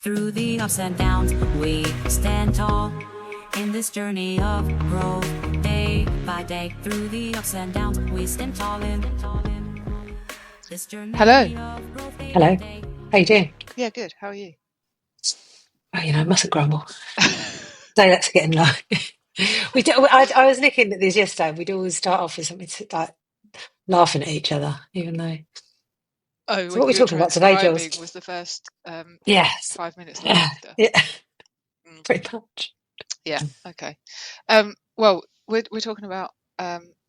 Through the ups and downs, we stand tall in this journey of growth. Day by day, through the ups and downs, we stand tall in this journey Hello. of growth. Day Hello. by day. How you doing? Yeah, good. How are you? Oh, mustn't grumble. So let's get in line. We do. I was looking at this yesterday. We'd always start off with something like laughing at each other, even though. Oh, So when what are we you were talking about today, Jules? transcribing was the first Yes. 5 minutes Yeah. laughter. Yeah. Mm, Pretty much. yeah. Okay. Well, we're talking about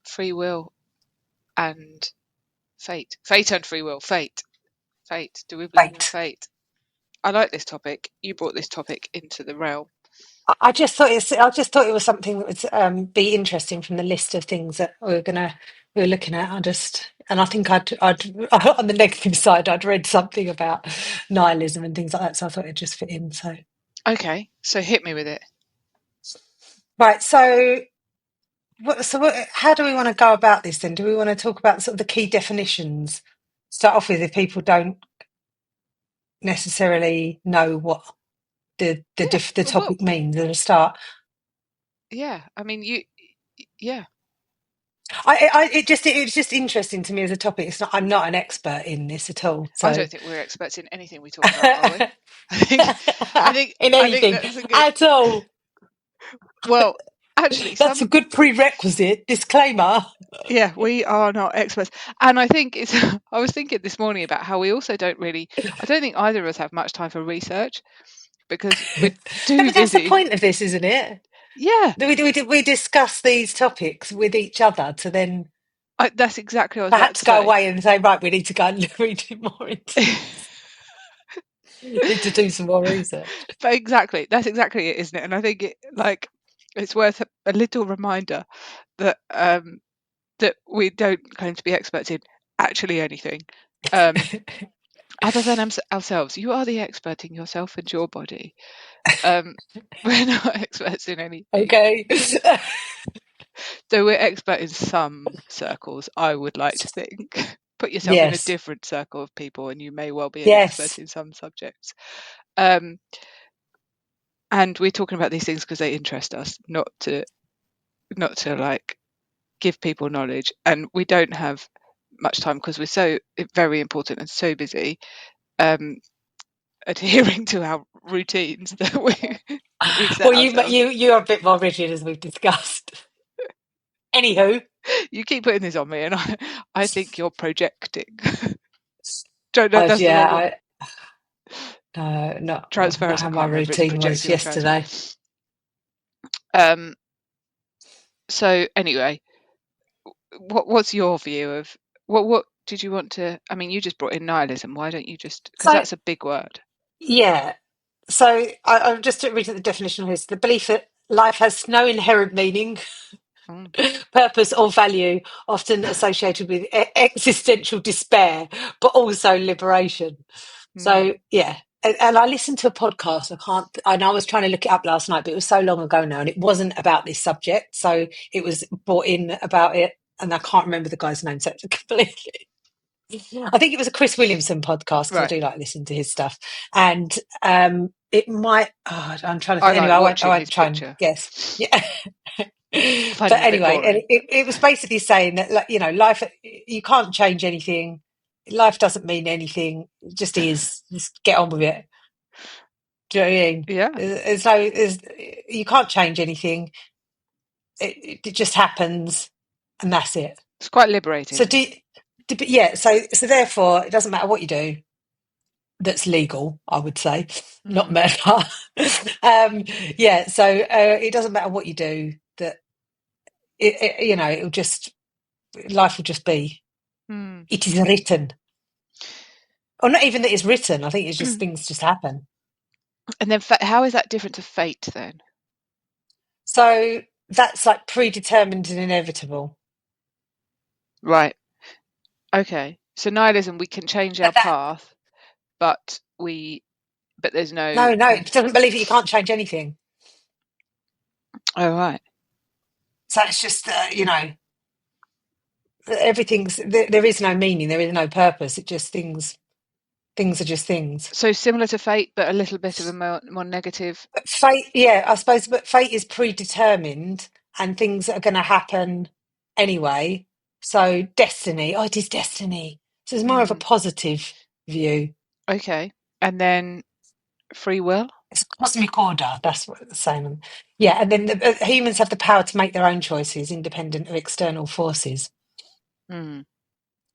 free will and fate. Fate and free will. Fate. Fate. Do we believe in Right. fate? I like this topic. You brought this topic into the realm. I just thought it was something that would be interesting from the list of things that we were looking at. And I think I'd on the negative side, I'd read something about nihilism and things like that, so I thought it'd just fit in. So Okay. So hit me with it. right, how do we want to go about this then? Do we want to talk about sort of the key definitions? Start off with if people don't necessarily know what the Yeah. Well, topic means at a start. yeah. I mean, yeah. It's just interesting to me as a topic. I'm not an expert in this at all. I So don't think we're experts in anything we talk about, are we? in I think anything that's a good. at all. Well, actually, That's a good prerequisite disclaimer. yeah, we are not experts. And I think it's, I was thinking this morning about how we also don't really, I don't think either of us have much time for research because we're No, too but that's the busy. point of this, isn't it? Yeah, We discuss these topics with each other to then that's exactly what I was about perhaps to go say. away and say, right, we need to go and read it more into need to do some more research. But exactly, that's exactly it, isn't it? And I think it's worth a little reminder that that we don't claim to be experts in actually anything. Other than ourselves. You are the expert in yourself and your body. We're not experts in anything. Okay. So we're expert in some circles, I would like to think. Put yourself in a Yes. different circle of people and you may well be an expert Yes. in some subjects. And we're talking about these things because they interest us, not to like give people knowledge. And we don't have much time because we're so very important and so busy adhering to our routines that we've set Well, ourselves. you're a bit more rigid as we've discussed. Anywho, You keep putting this on me, and I think you're projecting. That's the wrong word. no, not Transference. I how my can't remember. It's routine was projecting or transfer. yesterday. So anyway, what's your view of what did you want to? I mean, you just brought in nihilism. Why don't you just? Because So that's a big word. yeah. So I'm just reading the definition of this: the belief that life has no inherent meaning, Mm. purpose, or value, often associated with existential despair, but also liberation. Mm. So yeah, and I listened to a podcast. I was trying to look it up last night, but it was so long ago now, and it wasn't about this subject. So it was brought in about it, and I can't remember the guy's name. So it's completely. I think it was a Chris Williamson podcast because I Right. do like listening to his stuff, and it might. Oh, I'm trying to I think. like Anyway, I watching won't his try and picture. guess. Yeah. But Finding it a bit anyway, and boring. it was basically saying that, like, life, you can't change anything. Life doesn't mean anything. It just is. Just get on with it. Do you know what I mean? Yeah. You can't change anything. It just happens, and that's it. It's quite liberating. So yeah. So therefore, it doesn't matter what you do. That's legal, I would say, not Mm. murder. Yeah. So it doesn't matter what you do. That it'll just life will just be. Mm. It is written, or not even that it's written. I think it's just things just happen. And then how is that different to fate then? So that's like predetermined and inevitable. Right. Okay. So nihilism, we can change our But that path, but there's no. no, it doesn't believe that you can't change anything. Oh right. So it's just everything's there is no meaning, there is no purpose. It just things Things are just things. So similar to fate, but a little bit of a more negative. But fate, yeah, I suppose, but fate is predetermined and things are going to happen anyway. So destiny, oh, it is destiny. So it's more of a positive view. Okay. And then free will? It's a cosmic order. That's what it's saying. Yeah, and then humans have the power to make their own choices, independent of external forces. Mm.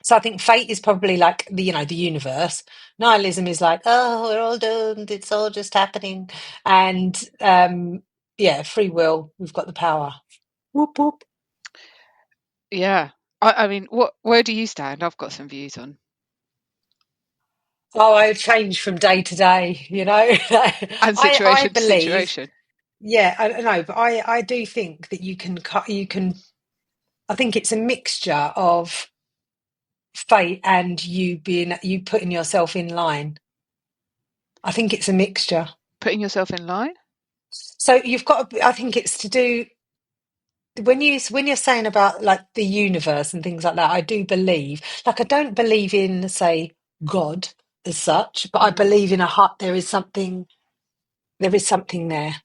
So I think fate is probably like the universe. Nihilism is like, oh, we're all doomed. It's all just happening. And yeah, free will. We've got the power. Whoop whoop. Yeah. I mean, where do you stand? I've got some views on. Oh, I change from day to day. And I situation to believe. situation. Yeah, I don't know, but I do think that you can cut. You can. I think it's a mixture of fate and you putting yourself in line. I think it's a mixture. Putting yourself in line? So you've got. I think it's to do when you're saying about like the universe and things like that. I do believe. Like I don't believe in say God as such, but I Mm. believe in a hut. There is something. There is something there.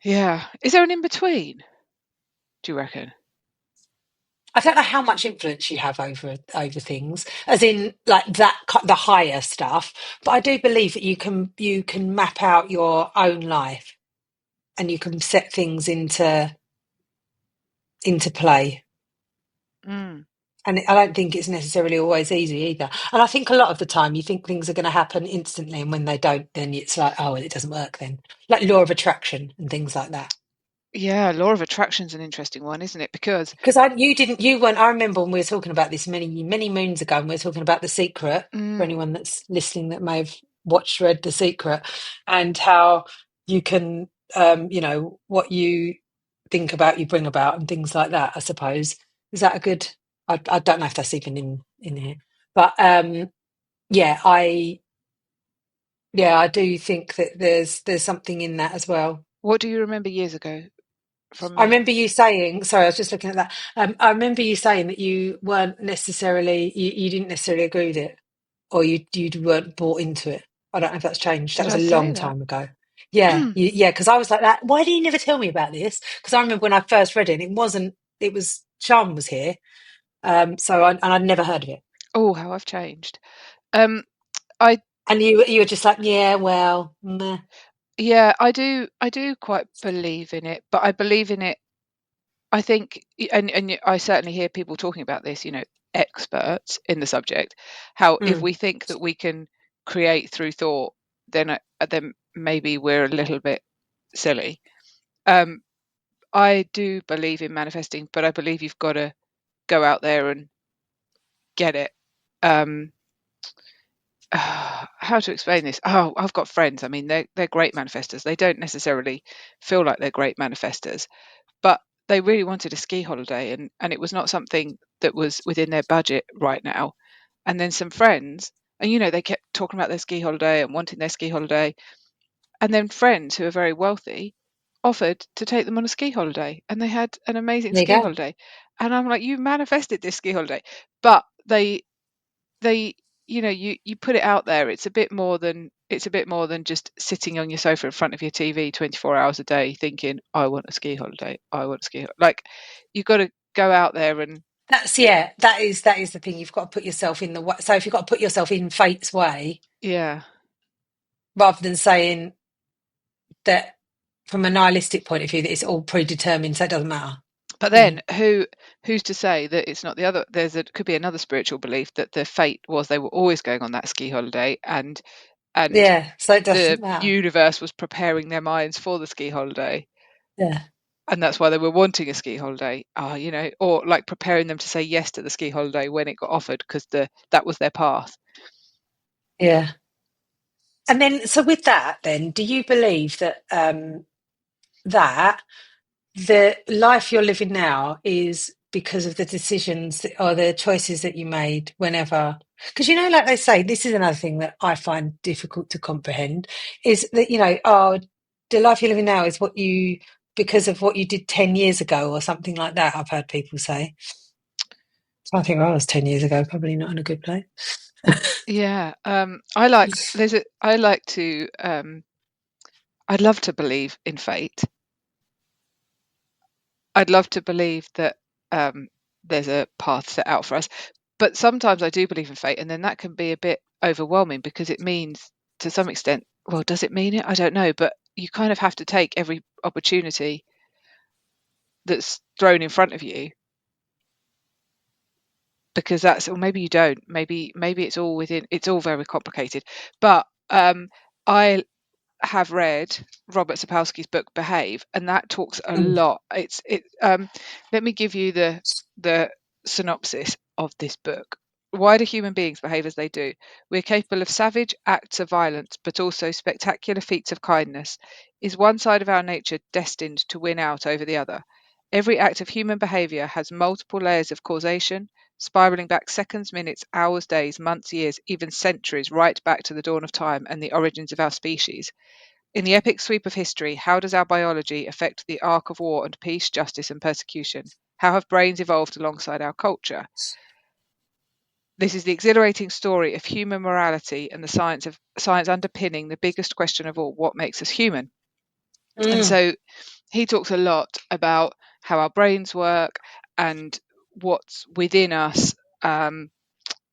Yeah. Is there an in-between, do you reckon? I don't know how much influence you have over things, as in like that the higher stuff. But I do believe that you can map out your own life and you can set things into play. Mm. And I don't think it's necessarily always easy either. And I think a lot of the time you think things are going to happen instantly, and when they don't, then it's like, oh, well, it doesn't work then. Like law of attraction and things like that. Yeah, law of attraction's an interesting one, isn't it? Because Because you weren't. I remember when we were talking about this many moons ago, and we were talking about The Secret. For anyone that's listening that may have read The Secret, and how you can, what you think about, you bring about, and things like that. I suppose is that a good? I don't know if that's even in here, but yeah, I do think that there's something in that as well. what do you remember years ago from I me? remember you saying, sorry, I was just looking at that. I remember you saying that you weren't necessarily, you didn't necessarily agree with it, or you weren't bought into it. I don't know if that's changed. That Did was I a say long that? time ago. Yeah, yeah, because I was like that. Why did you never tell me about this? Because I remember when I first read it, it was Sean was here, and I'd never heard of it. Oh, how I've changed. Um, I And you were just like, yeah, well, meh. Yeah, I do quite believe in it, but I believe in it. I think, and I certainly hear people talking about this, experts in the subject, how if Mm. we think that we can create through thought, then maybe we're a little bit silly. Um, I do believe in manifesting, but I believe you've got to go out there and get it. Um, how to explain this? Oh, I've got friends. I mean, they're great manifestors. They don't necessarily feel like they're great manifestors, but they really wanted a ski holiday, and it was not something that was within their budget right now. And then some friends, and they kept talking about their ski holiday and wanting their ski holiday, and then friends who are very wealthy offered to take them on a ski holiday, and they had an amazing There you ski go. holiday. And I'm like, you manifested this ski holiday, but they you put it out there. It's a bit more than just sitting on your sofa in front of your TV 24 hours a day thinking, I want a ski holiday, I want a ski holiday. Like, you've got to go out there and That is the thing. You've got to put yourself in the way. So if you've got to put yourself in fate's way, yeah. rather than saying that from a nihilistic point of view that it's all predetermined, so it doesn't matter. But Mm. then who's to say that it's not the other? Could be another spiritual belief that the fate was they were always going on that ski holiday, and Yeah, so it the doesn't matter. universe was preparing their minds for the ski holiday, Yeah, and that's why they were wanting a ski holiday. Or like preparing them to say yes to the ski holiday when it got offered, because that was their path. yeah. And then, so with that, then, do you believe that that the life you're living now is because of the decisions or the choices that you made whenever? Because like they say, this is another thing that I find difficult to comprehend, is that the life you're living now is because of what you did 10 years ago or something like that. I've heard people say. So I think I was 10 years ago, probably not in a good place. Yeah. I like I like to I'd love to believe in fate. I'd love to believe that there's a path set out for us. But sometimes I do believe in fate, and then that can be a bit overwhelming because it means, to some extent, well, does it mean it? I don't know, but you kind of have to take every opportunity that's thrown in front of you, because that's, or maybe you don't. Maybe it's all within. It's all very complicated. But I have read Robert Sapolsky's book Behave, and that talks a Mm, lot. Let me give you the synopsis of this book. Why do human beings behave as they do? We're capable of savage acts of violence, but also spectacular feats of kindness. Is one side of our nature destined to win out over the other? Every act of human behavior has multiple layers of causation, spiraling back seconds, minutes, hours, days, months, years, even centuries, right back to the dawn of time and the origins of our species. In the epic sweep of history, how does our biology affect the arc of war and peace, justice and persecution? How have brains evolved alongside our culture? This is the exhilarating story of human morality and the science underpinning the biggest question of all: what makes us human? And mm. so he talks a lot about how our brains work and what's within us,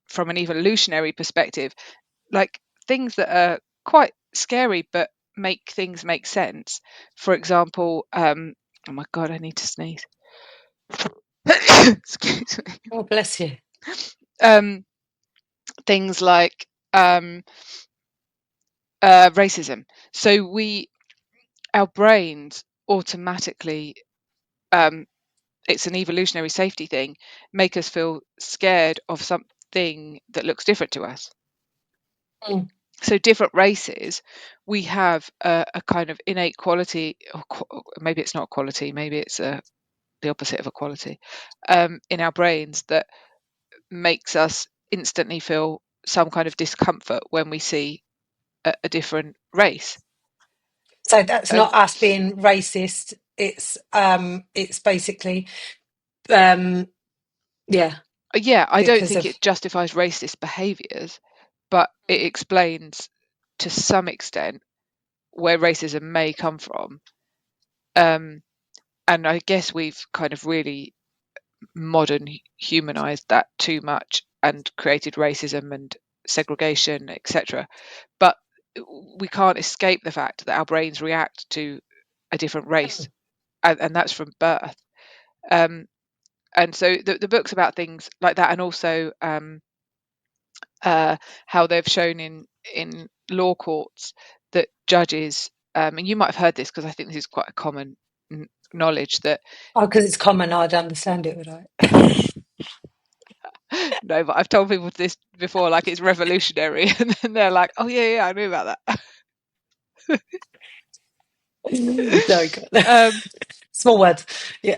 from an evolutionary perspective, like things that are quite scary but make things make sense. For example, oh my god, I need to sneeze. Excuse me. Oh, bless you. Um, Things like racism. So our brains automatically, um, it's an evolutionary safety thing, make us feel scared of something that looks different to us. Mm. So different races, we have a kind of innate quality, or maybe it's not quality, maybe it's the opposite of equality, in our brains that makes us instantly feel some kind of discomfort when we see a different race. So that's And not us being racist. It's basically um, yeah, yeah, I don't because think of it justifies racist behaviours, but it explains to some extent where racism may come from. Um, and I guess we've kind of really modern humanized that too much and created racism and segregation, etc. But we can't escape the fact that our brains react to a different race, and that's from birth. Um, and so the book's about things like that, and also how they've shown in law courts that judges, and you might have heard this because I think this is quite a common knowledge, that because it's common, I'd understand it, would I? no, but I've told people this before, like it's revolutionary, and then they're like, "Oh yeah, I knew about that." No, God. um, Small words. Yeah.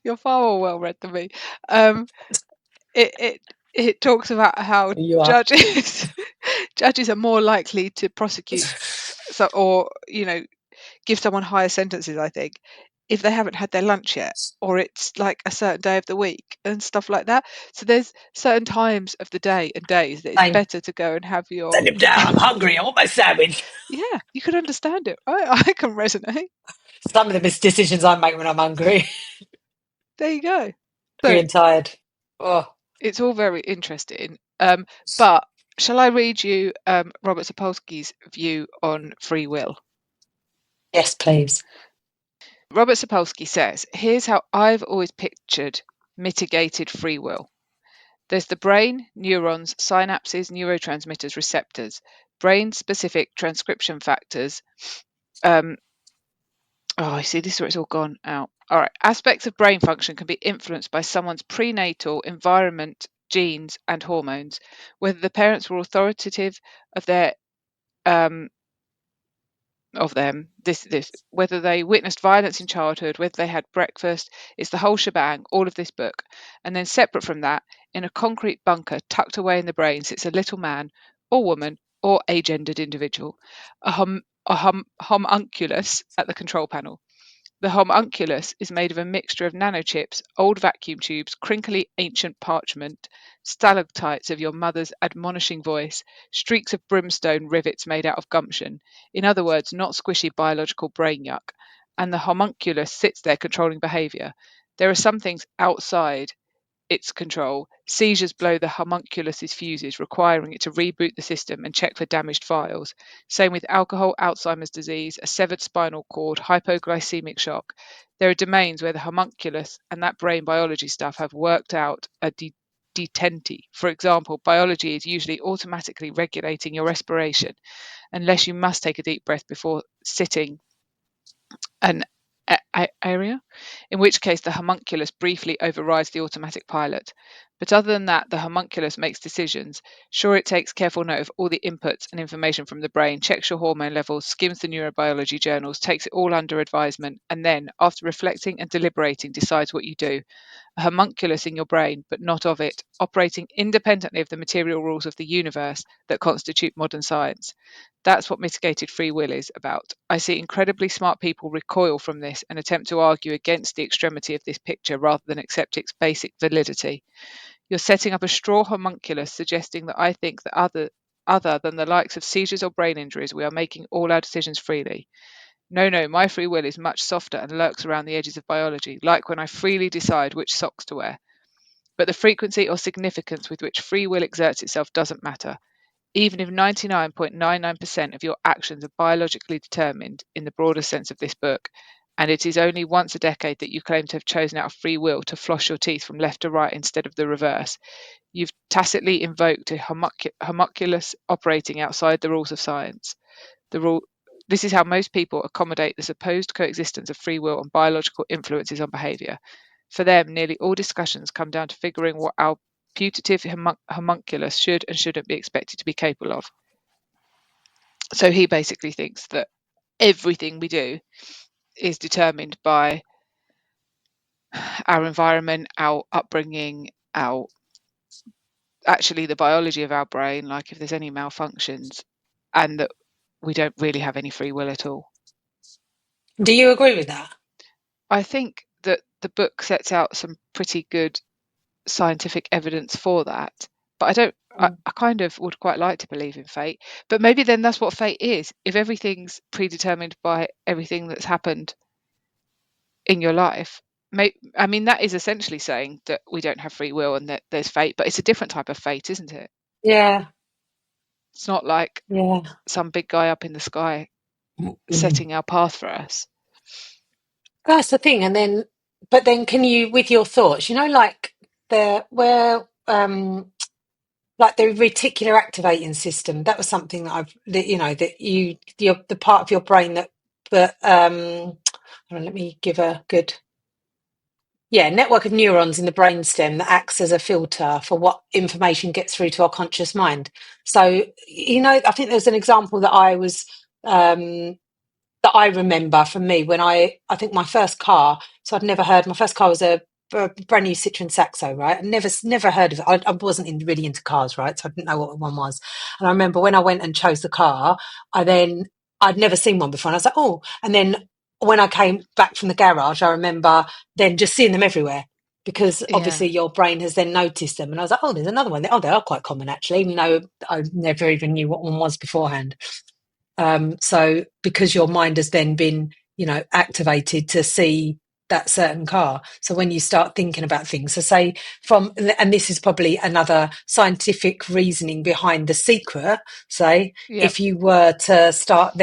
you're far more well read than me. Um, it talks about how You are. judges judges are more likely to prosecute, so, or give someone higher sentences, I think, if they haven't had their lunch yet, or it's like a certain day of the week and stuff like that. So there's certain times of the day and days that it's Same. better to go and have your Send him down. I'm hungry. I want my sandwich. yeah, you can understand it. I can resonate. Some of the decisions I make when I'm hungry, There you go. hungry So and tired. Oh, it's all very interesting. But shall I read you Robert Sapolsky's view on free will? yes, please. Robert Sapolsky says, here's how I've always pictured mitigated free will. There's the brain, neurons, synapses, neurotransmitters, receptors, brain-specific transcription factors. Oh, I see, this is where it's all gone out. All right. Aspects of brain function can be influenced by someone's prenatal environment, genes, and hormones, whether the parents were authoritative of their of them, this whether they witnessed violence in childhood, whether they had breakfast. It's the whole shebang, all of this book. And then separate from that, in a concrete bunker tucked away in the brain, sits a little man or woman or agendered individual, a homunculus at the control panel. The homunculus is made of a mixture of nanochips, old vacuum tubes, crinkly ancient parchment, stalactites of your mother's admonishing voice, streaks of brimstone rivets made out of gumption. In other words, not squishy biological brain yuck. And the homunculus sits there controlling behaviour. There are some things outside its control. Seizures blow the homunculus's fuses, requiring it to reboot the system and check for damaged files. Same with alcohol, Alzheimer's disease, a severed spinal cord, hypoglycemic shock. There are domains where the homunculus and that brain biology stuff have worked out a detente. For example, biology is usually automatically regulating your respiration, unless you must take a deep breath before sitting an area, in which case the homunculus briefly overrides the automatic pilot. But other than that, the homunculus makes decisions. Sure, it takes careful note of all the inputs and information from the brain, checks your hormone levels, skims the neurobiology journals, takes it all under advisement, and then, after reflecting and deliberating, decides what you do. A homunculus in your brain, but not of it, operating independently of the material rules of the universe that constitute modern science. That's what mitigated free will is about. I see incredibly smart people recoil from this and attempt to argue against the extremity of this picture rather than accept its basic validity. You're setting up a straw homunculus, suggesting that I think that other than the likes of seizures or brain injuries, we are making all our decisions freely. No, my free will is much softer and lurks around the edges of biology, like when I freely decide which socks to wear. But the frequency or significance with which free will exerts itself doesn't matter. Even if 99.99% of your actions are biologically determined in the broader sense of this book, and it is only once a decade that you claim to have chosen out of free will to floss your teeth from left to right instead of the reverse, you've tacitly invoked a homunculus operating outside the rules of science. This is how most people accommodate the supposed coexistence of free will and biological influences on behaviour. For them, nearly all discussions come down to figuring what our putative homunculus should and shouldn't be expected to be capable of. So he basically thinks that everything we do is determined by our environment, our upbringing, actually the biology of our brain, like if there's any malfunctions, and that we don't really have any free will at all. Do you agree with that? I think that the book sets out some pretty good scientific evidence for that, but I kind of would quite like to believe in fate, but maybe then that's what fate is. If everything's predetermined by everything that's happened in your life, I mean, that is essentially saying that we don't have free will and that there's fate, but it's a different type of fate, isn't it? Yeah. It's not like some big guy up in the sky setting our path for us. That's the thing. And then, but then can you, with your thoughts, like like the reticular activating system, that was something that the part of your brain hold on, let me give a good, network of neurons in the brainstem that acts as a filter for what information gets through to our conscious mind. So, I think there's an example that that I remember from me when I think my first car. So I'd never heard. My first car was a brand new Citroen Saxo, right? I never heard of it. I wasn't really into cars, right? So I didn't know what one was. And I remember when I went and chose the car, I'd never seen one before, and I was like, oh. And then when I came back from the garage, I remember then just seeing them everywhere, because obviously your brain has then noticed them. And I was like, oh, there's another one. Oh, they are quite common actually, even though I never even knew what one was beforehand. So because your mind has then been, activated to see that certain car. So when you start thinking about things, so say and this is probably another scientific reasoning behind The Secret, if you were to start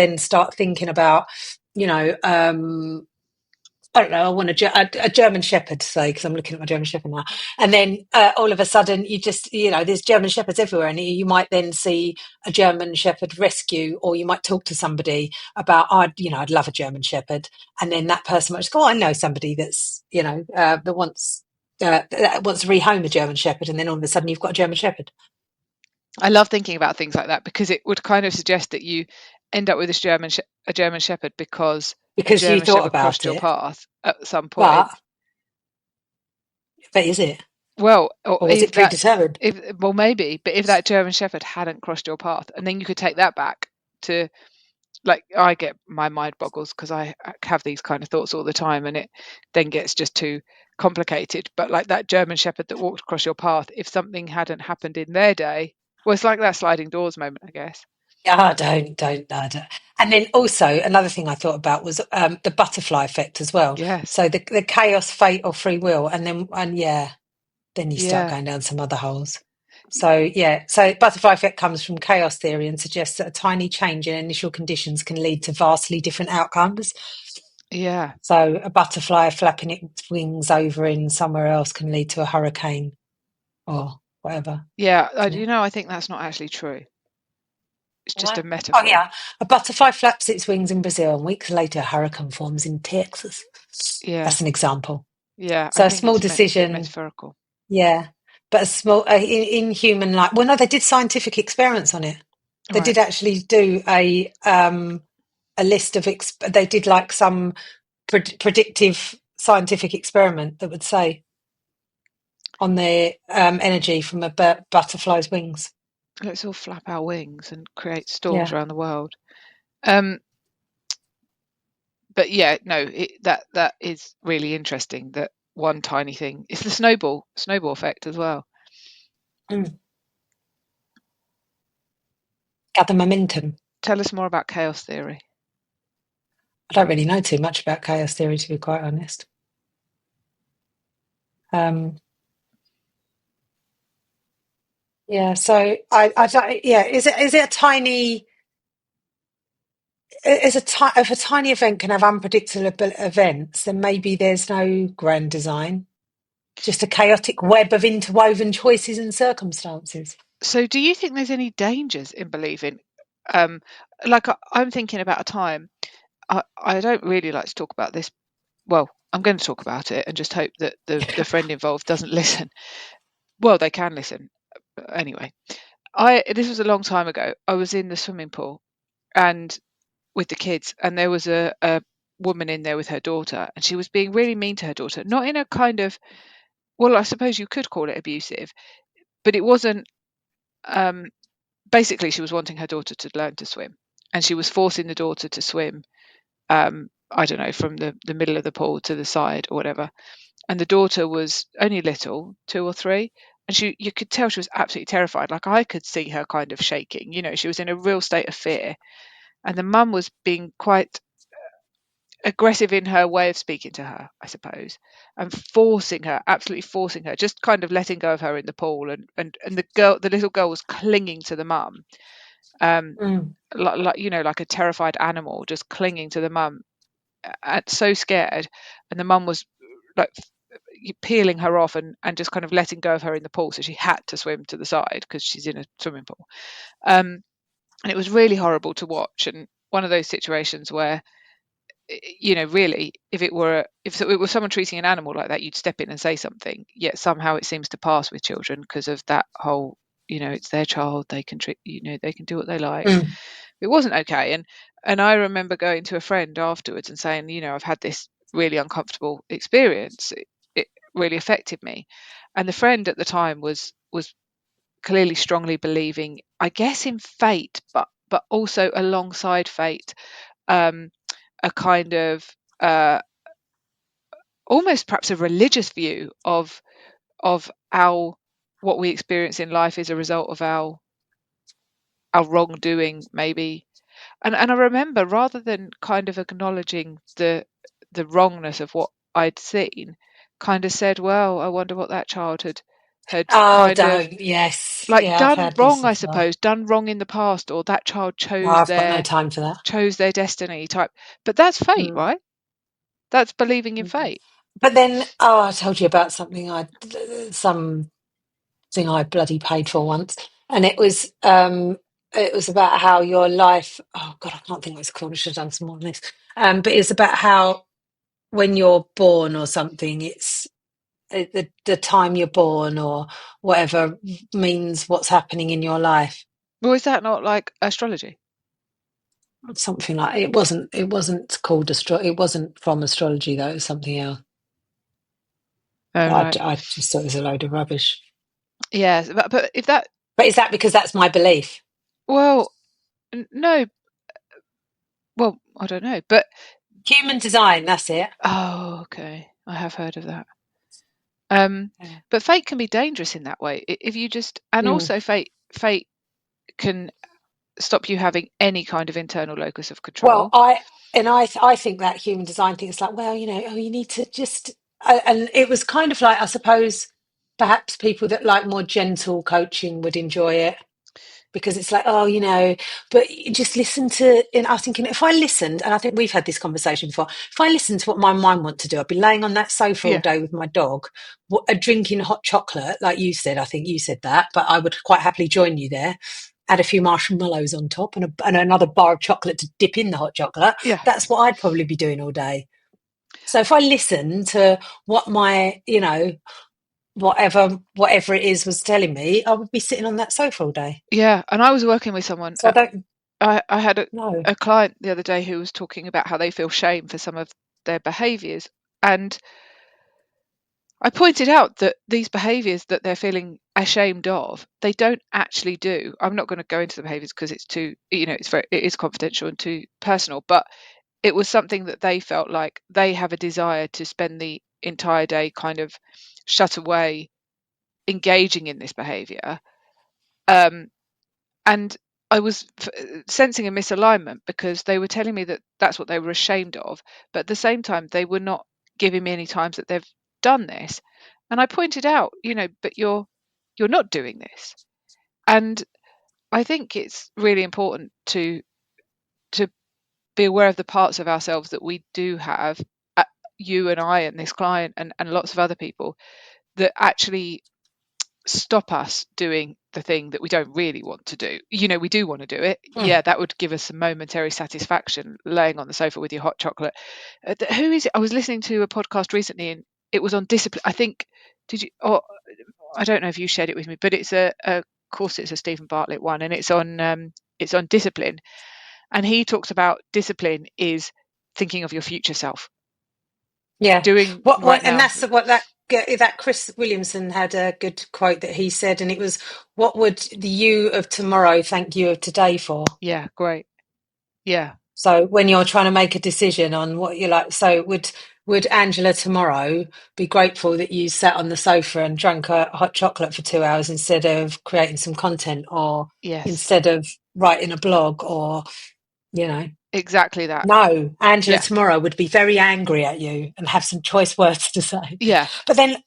thinking about, I don't know, I want a German Shepherd, say, because I'm looking at my German Shepherd now. And then all of a sudden, you just, there's German Shepherds everywhere. And you might then see a German Shepherd rescue, or you might talk to somebody about, I'd love a German Shepherd. And then that person might just go, I know somebody that's, that wants to rehome a German Shepherd. And then all of a sudden, you've got a German Shepherd. I love thinking about things like that, because it would kind of suggest that you end up with a German Shepherd because you thought about crossed it. your path at some point. But is it? Well, or is it predetermined? Maybe, but if that German Shepherd hadn't crossed your path, and then you could take that back to like I get my mind boggles because I have these kind of thoughts all the time, and it then gets just too complicated. But like that German Shepherd that walked across your path, if something hadn't happened in their day, well, it's like that sliding doors moment, I guess. Yeah, don't. And then also another thing I thought about was the butterfly effect as well. Yes. So the chaos, fate, or free will, and then you start Yeah. going down some other holes. So so butterfly effect comes from chaos theory and suggests that a tiny change in initial conditions can lead to vastly different outcomes. Yeah. So a butterfly flapping its wings over in somewhere else can lead to a hurricane or whatever. Yeah. Can it? I think that's not actually true. It's just a No? Oh metaphor. yeah, a butterfly flaps its wings in Brazil, and weeks later, a hurricane forms in Texas. Yeah. That's an example. Yeah. I So a think small it's a bit decision, metaphorical. yeah, but a small in human life. Well, no, they did scientific experiments on it. They Right. did actually do a list of. They did like some predictive scientific experiment that would say on the energy from a butterfly's wings. Let's all flap our wings and create storms Yeah. around the world. But yeah, no, that is really interesting. That one tiny thing. It's the snowball effect as well. Mm. Gather momentum. Tell us more about chaos theory. I don't really know too much about chaos theory, to be quite honest. Yeah, so I don't, yeah, is it a tiny, if a tiny event can have unpredictable events, then maybe there's no grand design, just a chaotic web of interwoven choices and circumstances. So, do you think there's any dangers in believing? Like I'm thinking about a time. I don't really like to talk about this. Well, I'm going to talk about it and just hope that the friend involved doesn't listen. Well, they can listen. But anyway, this was a long time ago. I was in the swimming pool and with the kids, and there was a woman in there with her daughter, and she was being really mean to her daughter. Not in a kind of, well, I suppose you could call it abusive, but it wasn't. Basically, she was wanting her daughter to learn to swim, and she was forcing the daughter to swim. I don't know, from the middle of the pool to the side or whatever. And the daughter was only little, 2 or 3, and you could tell she was absolutely terrified. Like I could see her kind of shaking. She was in a real state of fear. And the mum was being quite aggressive in her way of speaking to her, I suppose, and absolutely forcing her, just kind of letting go of her in the pool. And the little girl was clinging to the mum, Mm. like a terrified animal, just clinging to the mum, so scared. And the mum was like peeling her off and just kind of letting go of her in the pool, so she had to swim to the side because she's in a swimming pool. And it was really horrible to watch, and one of those situations where, really, if it were someone treating an animal like that, you'd step in and say something. Yet somehow it seems to pass with children because of that whole, it's their child, they can treat, they can do what they like. Mm. It wasn't okay. And I remember going to a friend afterwards and saying, I've had this really uncomfortable experience. It really affected me. And the friend at the time was clearly strongly believing, I guess, in fate, but also alongside fate, a kind of almost perhaps a religious view of our what we experience in life is a result of our wrongdoing, maybe. And I remember, rather than kind of acknowledging the wrongness of what I'd seen, kind of said, well, I wonder what that child had Oh, kind of don't. Yes. like Yeah, I've done heard this wrong, I as well. suppose, done wrong in the past, or that child Oh, I've got no time for that. chose their destiny type. But that's fate, Mm. right? That's believing in Mm. fate. But then, I told you about something I bloody paid for once, and it was about how your life. Oh God, I can't think what it's called. I should have done some more on this. But it's about how when you're born or something, it's the time you're born or whatever means what's happening in your life. Well, is that not like astrology? Something like it wasn't. It wasn't called It wasn't from astrology though. It was something else. Oh, right. I just thought it was a load of rubbish. Yes, but if that, But is that because that's my belief? well, no, Well, I don't know, but Human design, that's it. oh, okay, I have heard of that. Yeah. But fate can be dangerous in that way. If you just, and Mm. also fate can stop you having any kind of internal locus of Well, control. I think that human design thing is like, well, you need to just, and it was kind of like, I suppose, perhaps people that like more gentle coaching would enjoy it because it's like, oh, but you just listen to. And I was thinking, if I listened, and I think we've had this conversation before, if I listened to what my mind wants to do, I'd be laying on that sofa all Yeah, day with my dog, drinking hot chocolate, like you said. I think you said that, but I would quite happily join you there. Add a few marshmallows on top and another bar of chocolate to dip in the hot chocolate. yeah, That's what I'd probably be doing all day. So if I listen to what my, whatever it is was telling me, I would be sitting on that sofa all day. yeah. And I was working with someone. So I don't I had know. a client the other day who was talking about how they feel shame for some of their behaviours, and I pointed out that these behaviours that they're feeling ashamed of, they don't actually do. I'm not going to go into the behaviours because it's too, it is confidential and too personal, but it was something that they felt like they have a desire to spend the entire day kind of shut away, engaging in this behaviour. And I was sensing a misalignment because they were telling me that that's what they were ashamed of, but at the same time, they were not giving me any times that they've done this. And I pointed out, but you're not doing this. And I think it's really important to be aware of the parts of ourselves that we do have, you and I and this client and lots of other people, that actually stop us doing the thing that we don't really want to do. We do want to do it. Mm. Yeah, that would give us some momentary satisfaction, laying on the sofa with your hot chocolate. Who is it? I was listening to a podcast recently, and it was on discipline. I think, did you? Or I don't know if you shared it with me, but it's a course. It's a Stephen Bartlett one, and it's on discipline. And he talks about discipline is thinking of your future self, Yeah. doing What right and now. that's what that Chris Williamson had a good quote that he said, and it was, "What would the you of tomorrow thank you of today for?" Yeah, great. Yeah, So when you're trying to make a decision on what you like, so would Angela tomorrow be grateful that you sat on the sofa and drank a hot chocolate for 2 hours instead of creating some content, or yes, instead of writing a blog, or you know? exactly that. No, Angela Yeah, tomorrow would be very angry at you and have some choice words to say. yeah. But then,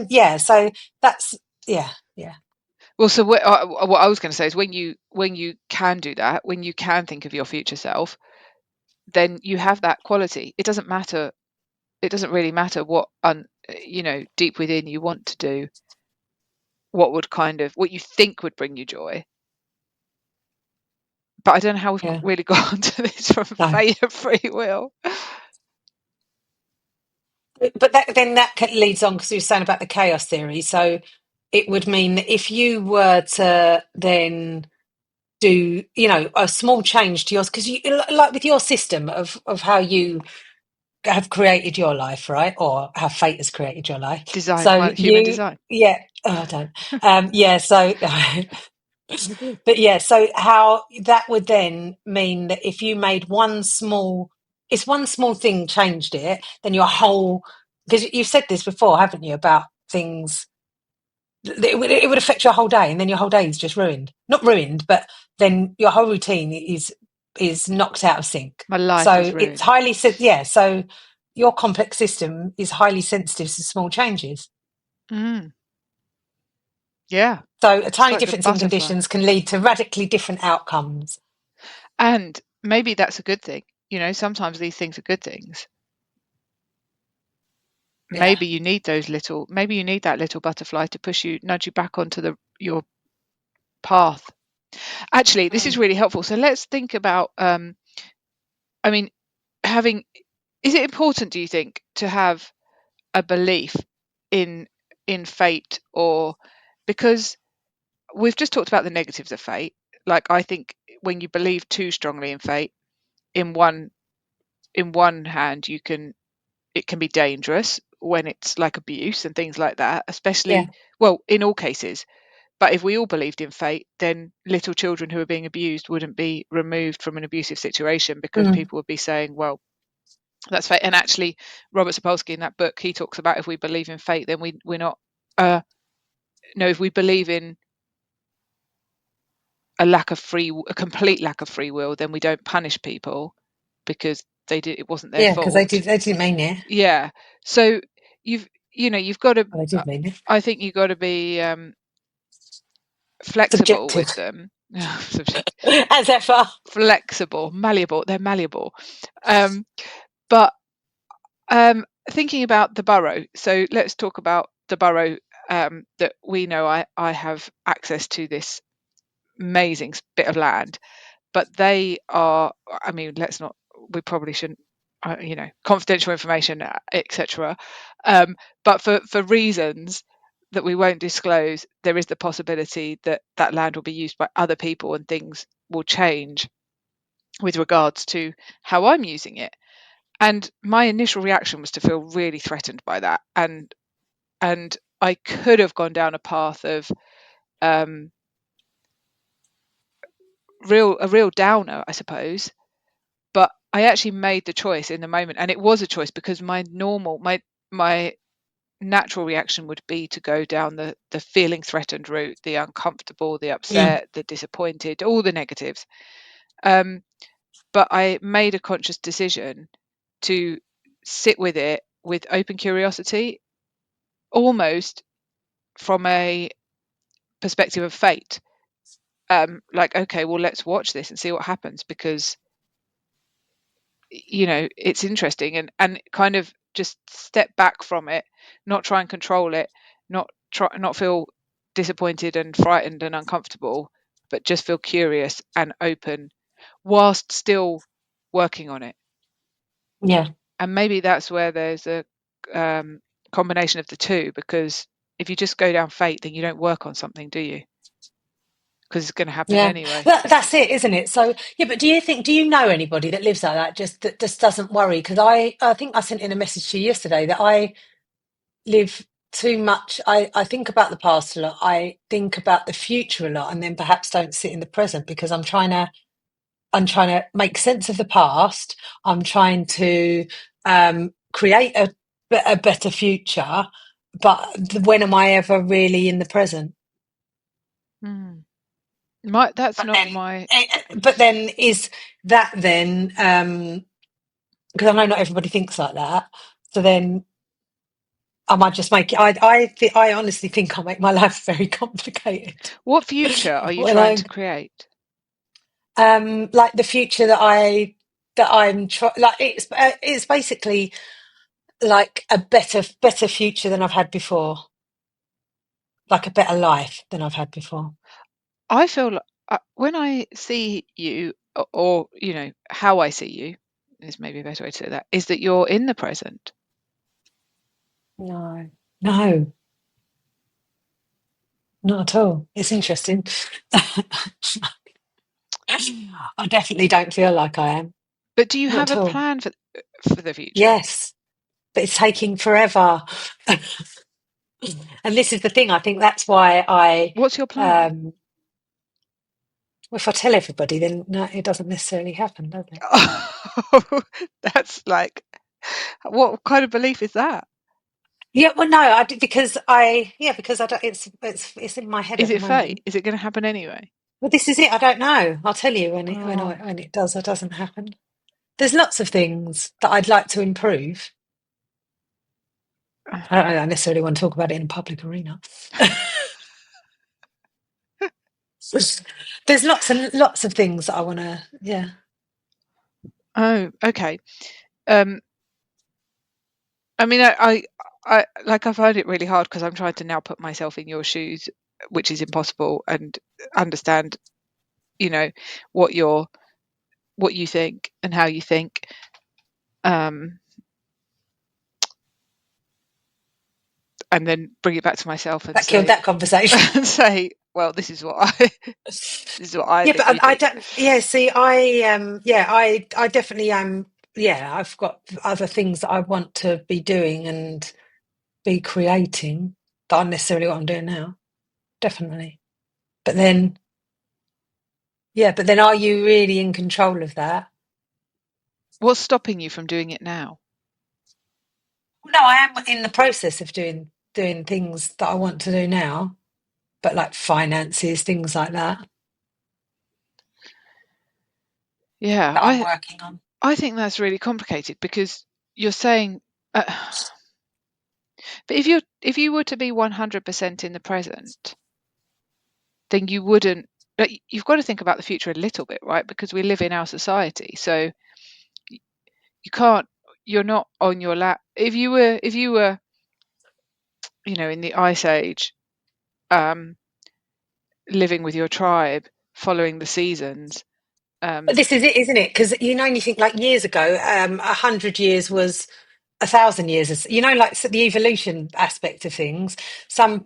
yeah, so that's, yeah, yeah, Well, so what I was going to say is when you can do that, when you can think of your future self, then you have that quality. It doesn't matter. It doesn't really matter what deep within you want to do. What you think would bring you joy. But I don't know how we've yeah, really got onto this from no. fate and free will. But that leads on because you were saying about the chaos theory. So it would mean that if you were to then do, a small change to yours, because you, like with your system of how you have created your life, right? Or how fate has created your life. Design, So human design. yeah, oh, I don't. Yeah, so, but yeah, so how that would then mean that if you made one small thing changed it, then your whole, because you've said this before, haven't you, about things, it would affect your whole day, and then your whole day is just ruined. Not ruined, but then your whole routine is knocked out of sync. My life is So it's ruined. yeah. So your complex system is highly sensitive to small changes. Mm, yeah, So a it's tiny like the difference in butterfly. conditions can lead to radically different outcomes. And maybe that's a good thing. Sometimes these things are good things. Yeah. Maybe you need that little butterfly to nudge you back onto your path. Actually, this is Mm. really helpful. So let's think about, I mean, having, is it important, do you think, to have a belief in fate, or because we've just talked about the negatives of fate. Like, I think when you believe too strongly in fate, in one hand, it can be dangerous when it's like abuse and things like that, Yeah. especially, well, in all cases, But if we all believed in fate, then little children who are being abused wouldn't be removed from an abusive situation, because people would be saying, well, that's fate. And actually, Robert Sapolsky in that book, he talks about, if we believe in fate, then we're not no, if we believe in a complete lack of free will, then we don't punish people because it wasn't their Yeah, because fault. they didn't mean it. Yeah. So you've got to, Well, they did mean it. I think you've got to be flexible Subjective. with them. As ever. Flexible, malleable. They're malleable. But thinking about the burrow. So let's talk about the burrow that we know. I have access to this amazing bit of land, but they are, I mean, we probably shouldn't, confidential information, etc. But for reasons that we won't disclose, there is the possibility that that land will be used by other people and things will change with regards to how I'm using it. And my initial reaction was to feel really threatened by that, and I could have gone down a path of a real downer, I suppose. But I actually made the choice in the moment, and it was a choice, because my natural reaction would be to go down the feeling threatened route, the uncomfortable, the upset, the disappointed, all the negatives. But I made a conscious decision to sit with it with open curiosity, almost from a perspective of fate. Like, okay, well, let's watch this and see what happens, because it's interesting, and kind of just step back from it, not try and control it, not feel disappointed and frightened and uncomfortable, but just feel curious and open whilst still working on it. Yeah. And maybe that's where there's a combination of the two, because if you just go down fate, then you don't work on something, do you? Because it's going to happen anyway. That's it, isn't it? So yeah, but do you know anybody that lives like that, that just doesn't worry? Because I think I sent in a message to you yesterday that I live too much. I think about the past a lot, I think about the future a lot, and then perhaps don't sit in the present, because I'm trying to make sense of the past. I'm trying to create a better future, but when am I ever really in the present? That's But not then, my. but then is that then? Because I know not everybody thinks like that. So then, I might just make it. I honestly think I make my life very complicated. What future are you When trying to create? like the future that I'm trying, like it's basically like a better future than I've had before, like a better life than I've had before. I feel like, when I see you, or how I see you, is maybe a better way to say that, is that you're in the present. No, no, not at all. It's interesting. I definitely don't feel like I am. But do you Not have at a all. plan for the future? Yes, but it's taking forever. And this is the thing. I think that's why What's your plan? if I tell everybody, then no, it doesn't necessarily happen, does it? That's like, what kind of belief is that? Yeah, well, no, because I don't. It's in my head Is at the it fate? moment. Is it going to happen anyway? Well, this is it. I don't know. I'll tell you Oh. when it does or doesn't happen. There's lots of things that I'd like to improve. I don't necessarily want to talk about it in a public arena. There's lots and lots of things that I want to. Yeah. Oh, okay. I mean, I find it really hard, because I'm trying to now put myself in your shoes, which is impossible, and understand, what you think and how you think. And then bring it back to myself and That killed say, that conversation. well, this is what I Yeah, think but you I think. don't. Yeah, see, I definitely am. Yeah, I've got other things that I want to be doing and be creating that aren't necessarily what I'm doing now. Definitely. But then, are you really in control of that? What's stopping you from doing it now? No, I am in the process of doing things that I want to do now, but like finances, things like that Yeah, that I'm working on. I think that's really complicated because you're saying, but if you were to be 100% in the present, then you wouldn't. Like, you've got to think about the future a little bit, right? Because we live in our society, so you can't. You're not on your lap. If you were, in the Ice Age, um, living with your tribe, following the seasons. But this is it, isn't it? Because you think like years ago, 100 years was 1,000 years. Like so the evolution aspect of things. Some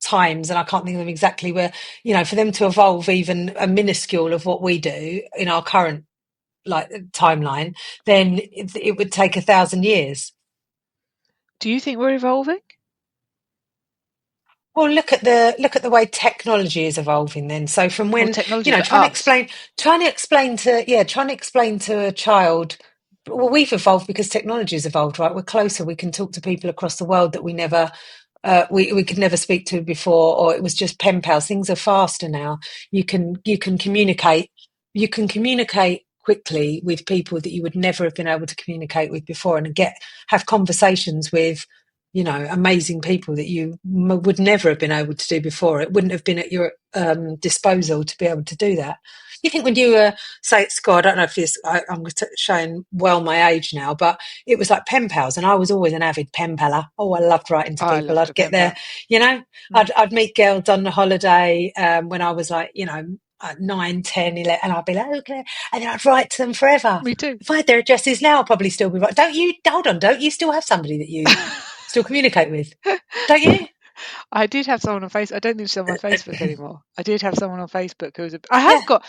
times, and I can't think of them exactly, where for them to evolve even a minuscule of what we do in our current like timeline, then it would take 1,000 years. Do you think we're evolving? Well, look at the way technology is evolving then. So from Or when, technology for trying to us? explain to a child, well, we've evolved because technology has evolved, right? We're closer. We can talk to people across the world that we could never speak to before, or it was just pen pals. Things are faster now. You can communicate. You can communicate quickly with people that you would never have been able to communicate with before, and have conversations with amazing people that you would never have been able to do before. It wouldn't have been at your disposal to be able to do that. You think when you were, say, at school, I don't know if I'm showing well my age now, but it was like pen pals, and I was always an avid pen paler. Oh, I loved writing to I people. loved I'd a get pen there, pal. I'd meet girls on the holiday when I was like, at 9, 10, 11, and I'd be like, oh, Claire, and then I'd write to them forever. Me too. If I had their addresses now, I'd probably still be right. Don't you? Hold on, don't you still have somebody that you still communicate with? Don't you? I did have someone on Facebook. I don't think she's on my Facebook anymore. I did have someone on Facebook who was. I have Yeah. got.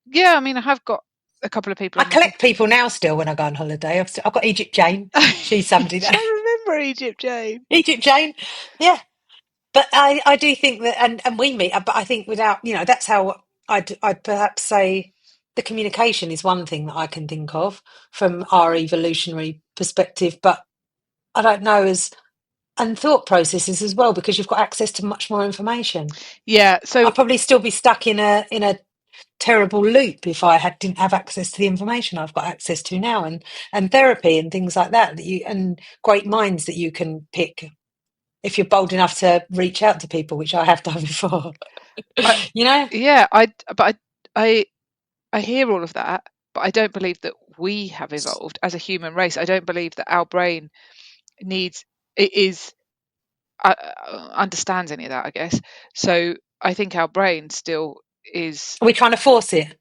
Yeah, I mean, I have got a couple of people I on my. collect people now still when I go on holiday. I've got Egypt Jane. She's somebody that I remember Egypt Jane. Egypt Jane. Yeah. But I do think that, and we meet, but I think without, that's how I'd perhaps say the communication is one thing that I can think of from our evolutionary perspective, but I don't know and thought processes as well, because you've got access to much more information. Yeah. So I'd probably still be stuck in a terrible loop if didn't have access to the information I've got access to now, and therapy and things like that and great minds that you can pick if you're bold enough to reach out to people, which I have done before. I, you know yeah, I hear all of that, but I don't believe that we have evolved as a human race. I don't believe that our brain needs it is understands any of that, I guess. So I think our brain still is. Are we trying to force it?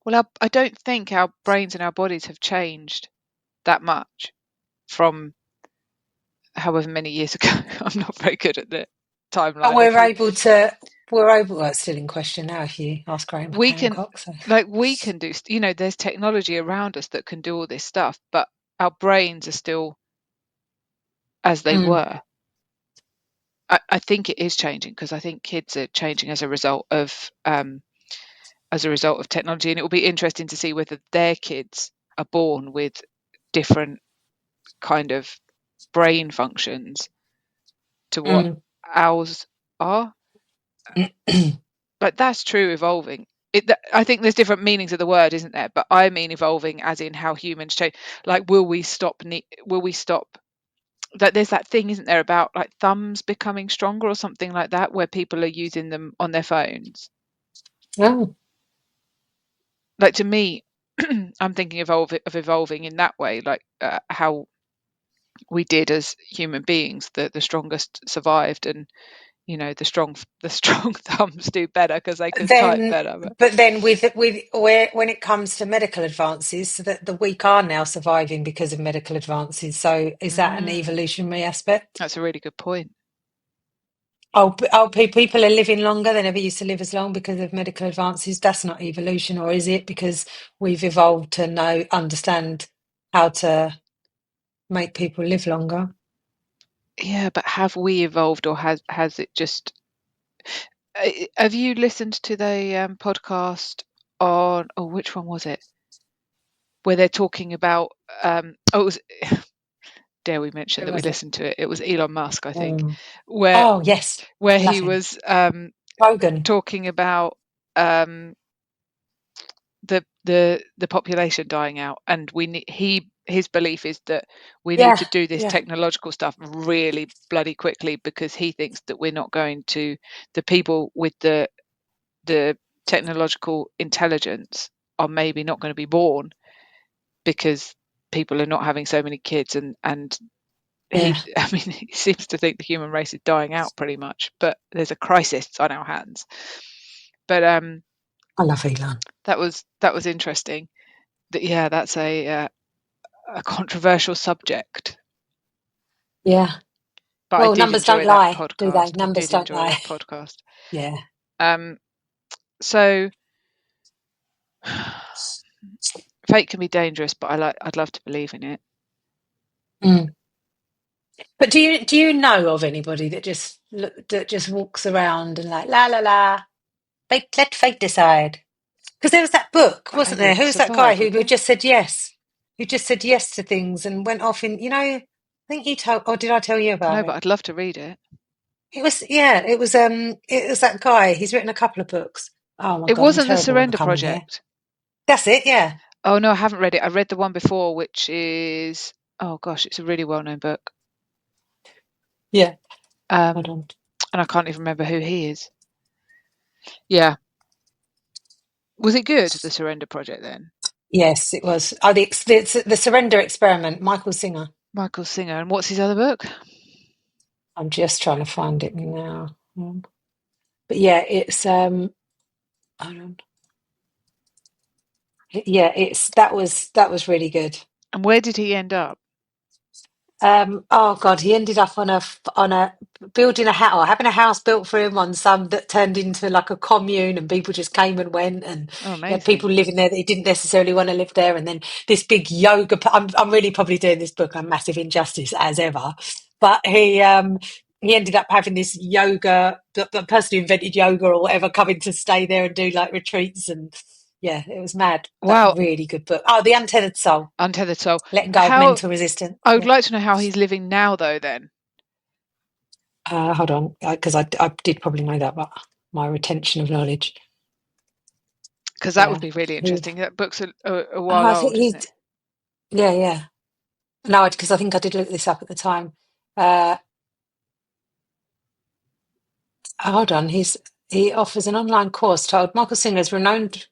Well, I don't think our brains and our bodies have changed that much from however many years ago. I'm not very good at the And timeline of you. well, it's still in question now if you ask Graham We can, Hancock. So. we can do, there's technology around us that can do all this stuff, but our brains are still as they were. I think it is changing because I think kids are changing as a result of technology, and it will be interesting to see whether their kids are born with different kind of brain functions to what ours are. Like, that's true evolving. I think there's different meanings of the word, isn't there? But I mean evolving as in how humans change. Like, will we stop? Like, there's that thing, isn't there, about like thumbs becoming stronger or something like that, where people are using them on their phones. Oh. Like, to me, I'm thinking of evolving in that way, like how we did as human beings. The strongest survived, and the strong thumbs do better because they can type Then, better. but then with when it comes to medical advances, so that the weak are now surviving because of medical advances. So is that an evolutionary aspect? That's a really good point. People are living longer. They never used to live as long because of medical advances. That's not evolution, or is it because we've evolved to understand how to make people live longer? Yeah, but have we evolved, or has it just have you listened to the podcast on, which one was it? Where they're talking about, it was, dare we mention Who that we was it? listened to it? It was Elon Musk, I think, Mm. where Oh yes, love he him. was Rogan. talking about the population dying out, and his belief is that we need to do this technological stuff really bloody quickly, because he thinks that we're not going to, the people with the technological intelligence are maybe not going to be born, because people are not having so many kids, and Yeah. he seems to think the human race is dying out pretty much, but there's a crisis on our hands. But I love Elon. that was interesting. That's a controversial subject. Yeah. But Well, I did numbers don't enjoy that lie, do they? podcast. I Numbers did don't enjoy lie. that podcast. Yeah. So fate can be dangerous, but I'd love to believe in it. Mm. But do you know of anybody that just walks around and like la la la, let fate decide? Because there was that book, But wasn't they there? wouldn't Who was that guy survive, who, would who they? just said yes? Who just said yes to things and went off in, I think you told, or did I tell you about No, it? but I'd love to read it. It was that guy. He's written a couple of books. Oh my It God, I'm wasn't the terrible with Surrender becoming here. Project. That's it, yeah. Oh no, I haven't read it. I read the one before, which is, oh gosh, it's a really well-known book. Yeah. Hold And on. I can't even remember who he is. Yeah. Was it good, the Surrender Project, then? Yes, it was. Oh, the Surrender Experiment, Michael Singer. Michael Singer. And what's his other book? I'm just trying to find it now. But yeah, it's hold on. Yeah, that was really good. And where did he end up? Oh God, he ended up on a building a house, or having a house built for him on some that turned into like a commune, and people just came and went, and Oh, he had amazing. people living there that he didn't necessarily want to live there. And then this big yoga. I'm really probably doing this book a massive injustice as ever, but he ended up having this yoga. The person who invented yoga or whatever coming to stay there and do like retreats, and yeah, it was mad. That Wow. really good book. Oh, The Untethered Soul. Untethered Soul. Letting go of mental resistance. I would Yeah. like to know how he's living now, though, then. Hold on, because I did probably know that, but my retention of knowledge. Because that would be really interesting. That book's a while I think old, isn't it? yeah. No, because I think I did look this up at the time. Hold on, he offers an online course titled Michael Singer is renowned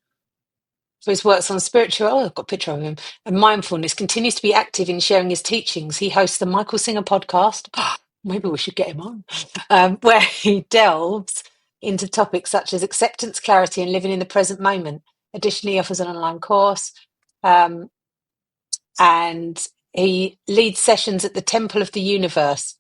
for his works on spiritual. Oh, I've got a picture of him. And mindfulness, continues to be active in sharing his teachings. He hosts the Michael Singer podcast. Maybe we should get him on, where he delves into topics such as acceptance, clarity, and living in the present moment. Additionally, he offers an online course, and he leads sessions at the Temple of the Universe.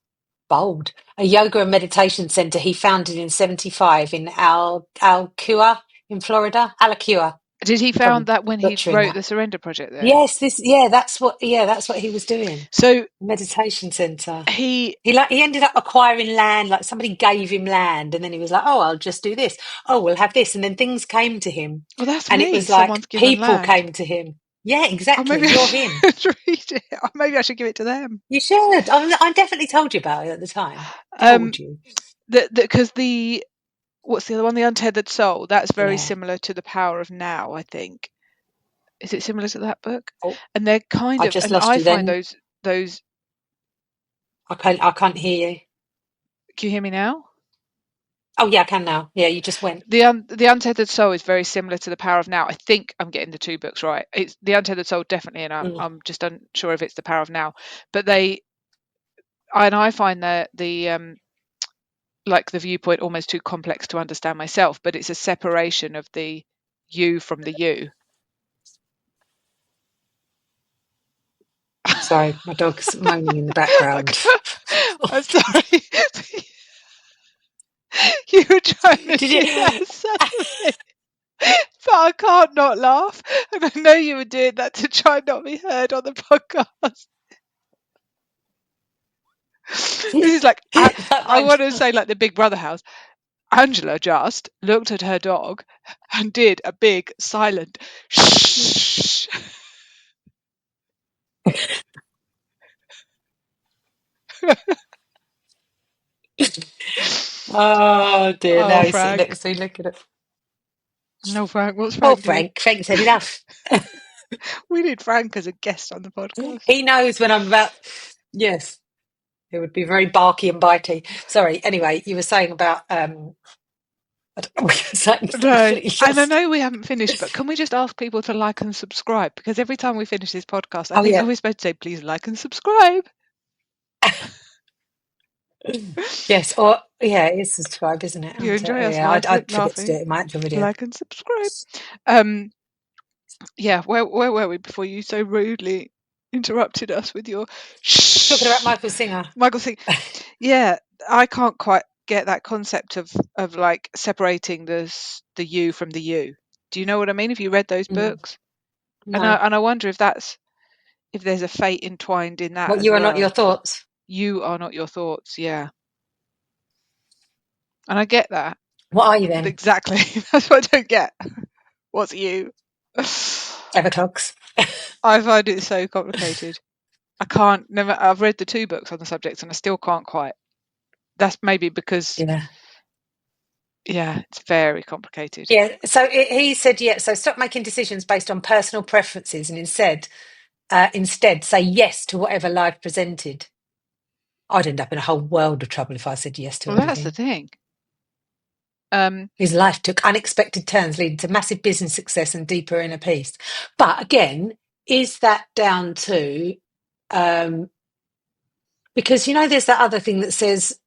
Bold. A yoga and meditation center he founded in 1975 in Alcoa in Florida. Alakua. Did he found that when he Butchering wrote that. the Surrender Project, then? Yes, that's what he was doing. So Meditation center. he He ended up acquiring land, like somebody gave him land, and then he was like, "Oh, I'll just do this. Oh, we'll have this." And then things came to him, well, that's and it me. was like Someone's given people land. came to him. Yeah, Oh, exactly. maybe You're I him. should read it. Maybe I should give it to them. You should. I definitely told you about it at the time. Told you. Because what's the other one? The Untethered Soul. That's very Yeah. similar to The Power of Now, I think. Is it similar to that book? Oh, And they're kind I of, just and lost I you find then. those. I can't hear you. Can you hear me now? Oh yeah, I can now. Yeah, you just went. The Untethered Soul is very similar to The Power of Now. I think I'm getting the two books right. It's The Untethered Soul, definitely, and I'm just unsure if it's The Power of Now. But I find the like the viewpoint almost too complex to understand myself. But it's a separation of the you from the you. Sorry, my dog's moaning in the background. I'm sorry. You were trying to Did do you? that subtly. But I can't not laugh. And I know you were doing that to try and not be heard on the podcast. This is like, I want to say like the Big Brother house. Angela just looked at her dog and did a big silent shh. Oh dear! Oh, Now he's sitting Frank. next to me looking at. No, Frank. What's Poor Frank doing? Frank. Frank said enough. We need Frank as a guest on the podcast. He knows when I'm about. Yes, it would be very barky and bitey. Sorry. Anyway, you were saying about. I don't know what you were saying. No, Please. and I know we haven't finished, but can we just ask people to like and subscribe? Because every time we finish this podcast, I Oh think yeah. we're supposed to say, please like and subscribe. Yes. Or yeah, it is subscribe, isn't it? You enjoy us Yeah, I'd forget to do laughing, it in my actual video. like and subscribe. Yeah, where were we before you so rudely interrupted us with your Talking about shh? Michael Singer. Michael thing. Yeah, I can't quite get that concept of like separating the you from the you. Do you know what I mean? Have you read those books? And No. I wonder if there's a fate entwined in that What, as you are not your well. thoughts? You are not your thoughts, yeah. And I get that. What are you then? Exactly. That's what I don't get. What's you? Everclogs. I find it so complicated. I've read the 2 books on the subject and I still can't quite. That's maybe because, Yeah. it's very complicated. Yeah. So he said, yeah. So stop making decisions based on personal preferences and instead say yes to whatever life presented. I'd end up in a whole world of trouble if I said yes to Well, that's the everything. thing. His life took unexpected turns, leading to massive business success and deeper inner peace. But again, is that down to because there's that other thing that says